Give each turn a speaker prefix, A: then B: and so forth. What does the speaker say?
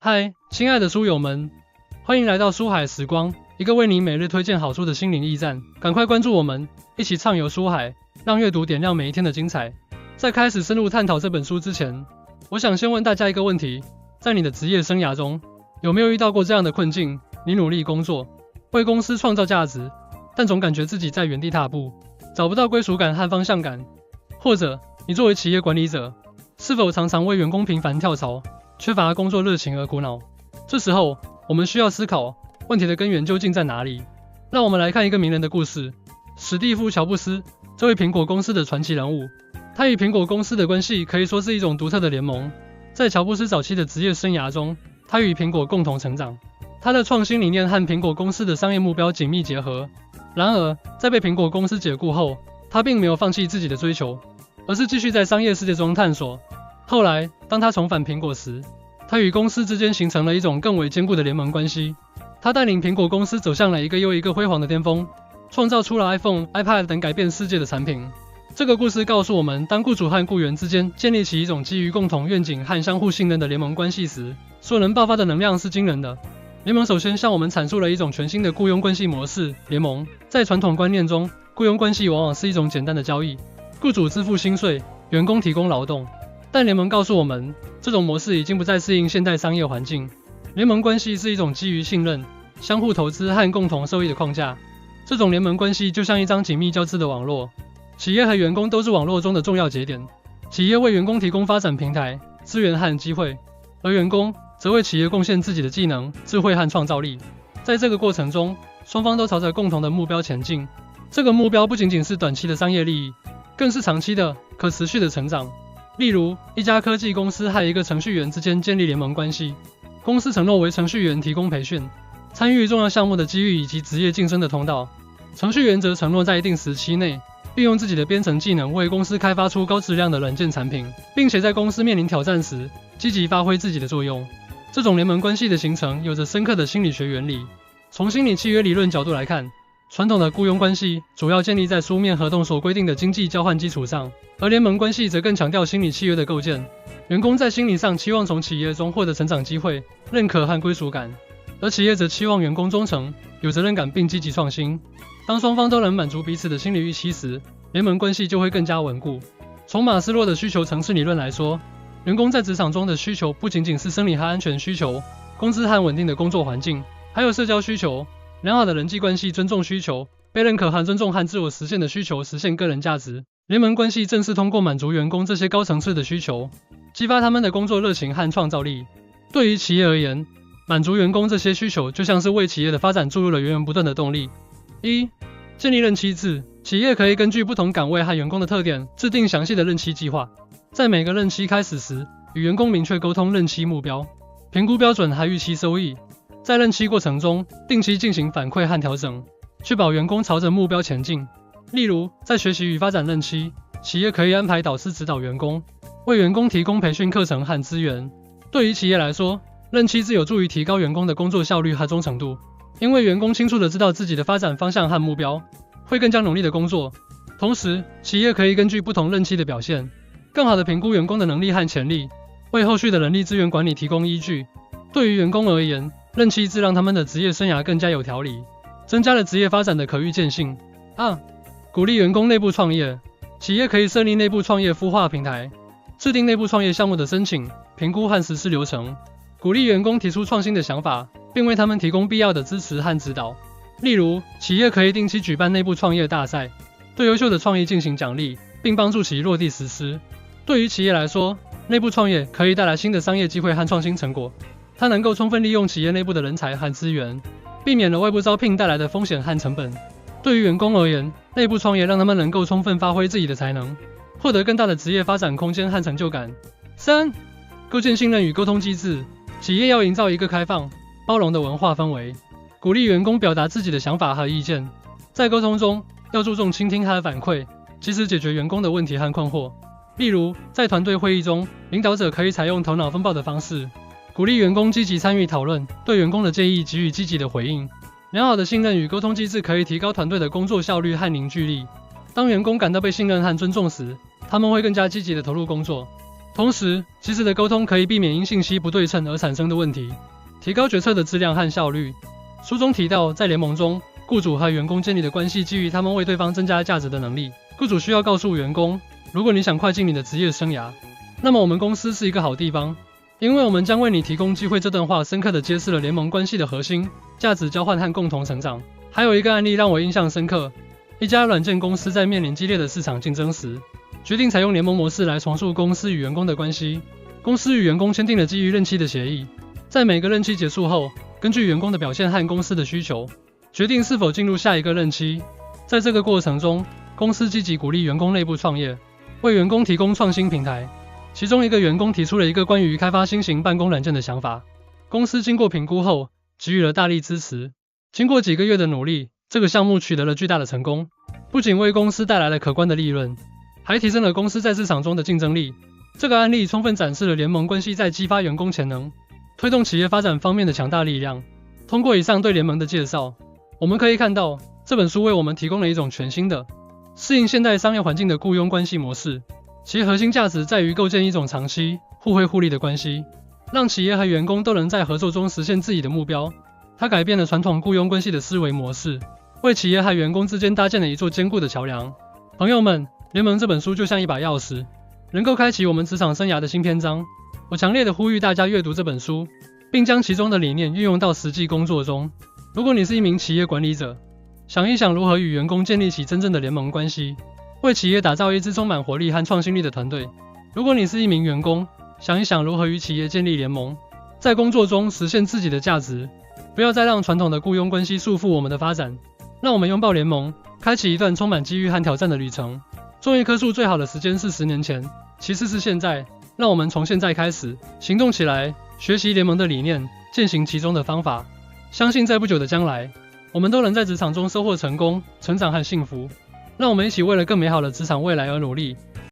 A: 嗨，亲爱的书友们，欢迎来到书海时光，一个为你每日推荐好书的心灵驿站。赶快关注我们，一起畅游书海，让阅读点亮每一天的精彩。在开始深入探讨这本书之前，我想先问大家一个问题：在你的职业生涯中，有没有遇到过这样的困境？你努力工作，为公司创造价值，但总感觉自己在原地踏步，找不到归属感和方向感。或者，你作为企业管理者，是否常常为员工频繁跳槽，缺乏工作热情而苦恼？这时候，我们需要思考问题的根源究竟在哪里。让我们来看一个名人的故事。史蒂夫·乔布斯，这位苹果公司的传奇人物，他与苹果公司的关系可以说是一种独特的联盟。在乔布斯早期的职业生涯中，他与苹果共同成长，他的创新理念和苹果公司的商业目标紧密结合。然而，在被苹果公司解雇后，他并没有放弃自己的追求，而是继续在商业世界中探索。后来，当他重返苹果时，他与公司之间形成了一种更为坚固的联盟关系。他带领苹果公司走向了一个又一个辉煌的巅峰，创造出了 iPhone、iPad 等改变世界的产品。这个故事告诉我们，当雇主和雇员之间建立起一种基于共同愿景和相互信任的联盟关系时，所能爆发的能量是惊人的。联盟首先向我们阐述了一种全新的雇佣关系模式。联盟在传统观念中，雇佣关系往往是一种简单的交易，雇主支付薪水，员工提供劳动。但联盟告诉我们，这种模式已经不再适应现代商业环境。联盟关系是一种基于信任、相互投资和共同受益的框架。这种联盟关系就像一张紧密交织的网络，企业和员工都是网络中的重要节点。企业为员工提供发展平台、资源和机会，而员工则为企业贡献自己的技能、智慧和创造力。在这个过程中，双方都朝着共同的目标前进。这个目标不仅仅是短期的商业利益，更是长期的、可持续的成长。例如，一家科技公司和一个程序员之间建立联盟关系，公司承诺为程序员提供培训、参与重要项目的机遇以及职业晋升的通道。程序员则承诺在一定时期内，运用自己的编程技能为公司开发出高质量的软件产品，并且在公司面临挑战时，积极发挥自己的作用。这种联盟关系的形成有着深刻的心理学原理。从心理契约理论角度来看，传统的雇佣关系主要建立在书面合同所规定的经济交换基础上，而联盟关系则更强调心理契约的构建。员工在心理上期望从企业中获得成长机会、认可和归属感，而企业则期望员工忠诚、有责任感并积极创新。当双方都能满足彼此的心理预期时，联盟关系就会更加稳固。从马斯洛的需求层次理论来说，员工在职场中的需求不仅仅是生理和安全需求、工资和稳定的工作环境，还有社交需求、良好的人际关系、尊重需求、被认可和尊重和自我实现的需求，实现个人价值。联盟关系正是通过满足员工这些高层次的需求，激发他们的工作热情和创造力。对于企业而言，满足员工这些需求就像是为企业的发展注入了源源不断的动力。1. 建立任期制。企业可以根据不同岗位和员工的特点，制定详细的任期计划。在每个任期开始时，与员工明确沟通任期目标、评估标准和预期收益。在任期过程中，定期进行反馈和调整，确保员工朝着目标前进。例如，在学习与发展任期，企业可以安排导师指导员工，为员工提供培训课程和资源。对于企业来说，任期制有助于提高员工的工作效率和忠诚度，因为员工清楚地知道自己的发展方向和目标，会更加努力地工作。同时，企业可以根据不同任期的表现，更好地评估员工的能力和潜力，为后续的人力资源管理提供依据。对于员工而言，任期制让他们的职业生涯更加有条理，增加了职业发展的可预见性。2. 鼓励员工内部创业。企业可以设立内部创业孵化平台，制定内部创业项目的申请、评估和实施流程，鼓励员工提出创新的想法，并为他们提供必要的支持和指导。例如，企业可以定期举办内部创业大赛，对优秀的创意进行奖励，并帮助其落地实施。对于企业来说，内部创业可以带来新的商业机会和创新成果。它能够充分利用企业内部的人才和资源，避免了外部招聘带来的风险和成本。对于员工而言，内部创业让他们能够充分发挥自己的才能，获得更大的职业发展空间和成就感。3. 构建信任与沟通机制。企业要营造一个开放、包容的文化氛围，鼓励员工表达自己的想法和意见。在沟通中，要注重倾听和反馈，及时解决员工的问题和困惑。例如，在团队会议中，领导者可以采用头脑风暴的方式，鼓励员工积极参与讨论，对员工的建议给予积极的回应。良好的信任与沟通机制可以提高团队的工作效率和凝聚力。当员工感到被信任和尊重时，他们会更加积极地投入工作。同时，及时的沟通可以避免因信息不对称而产生的问题，提高决策的质量和效率。书中提到，在联盟中，雇主和员工建立的关系基于他们为对方增加价值的能力。雇主需要告诉员工，如果你想快进你的职业生涯，那么我们公司是一个好地方，因为我们将为你提供机会。这段话深刻地揭示了联盟关系的核心：价值交换和共同成长。还有一个案例让我印象深刻，一家软件公司在面临激烈的市场竞争时，决定采用联盟模式来重塑公司与员工的关系。公司与员工签订了基于任期的协议，在每个任期结束后，根据员工的表现和公司的需求，决定是否进入下一个任期。在这个过程中，公司积极鼓励员工内部创业，为员工提供创新平台。其中一个员工提出了一个关于开发新型办公软件的想法，公司经过评估后，给予了大力支持。经过几个月的努力，这个项目取得了巨大的成功，不仅为公司带来了可观的利润，还提升了公司在市场中的竞争力。这个案例充分展示了联盟关系在激发员工潜能、推动企业发展方面的强大力量。通过以上对联盟的介绍，我们可以看到，这本书为我们提供了一种全新的、适应现代商业环境的雇佣关系模式。其核心价值在于构建一种长期、互惠互利的关系，让企业和员工都能在合作中实现自己的目标。它改变了传统雇佣关系的思维模式，为企业和员工之间搭建了一座坚固的桥梁。朋友们，联盟这本书就像一把钥匙，能够开启我们职场生涯的新篇章。我强烈的呼吁大家阅读这本书，并将其中的理念运用到实际工作中。如果你是一名企业管理者，想一想如何与员工建立起真正的联盟关系，为企业打造一支充满活力和创新力的团队。如果你是一名员工，想一想如何与企业建立联盟，在工作中实现自己的价值。不要再让传统的雇佣关系束缚我们的发展，让我们拥抱联盟，开启一段充满机遇和挑战的旅程。种一棵树最好的时间是10年前，其次是现在。让我们从现在开始行动起来，学习联盟的理念，践行其中的方法。相信在不久的将来，我们都能在职场中收获成功、成长和幸福。让我们一起为了更美好的职场未来而努力。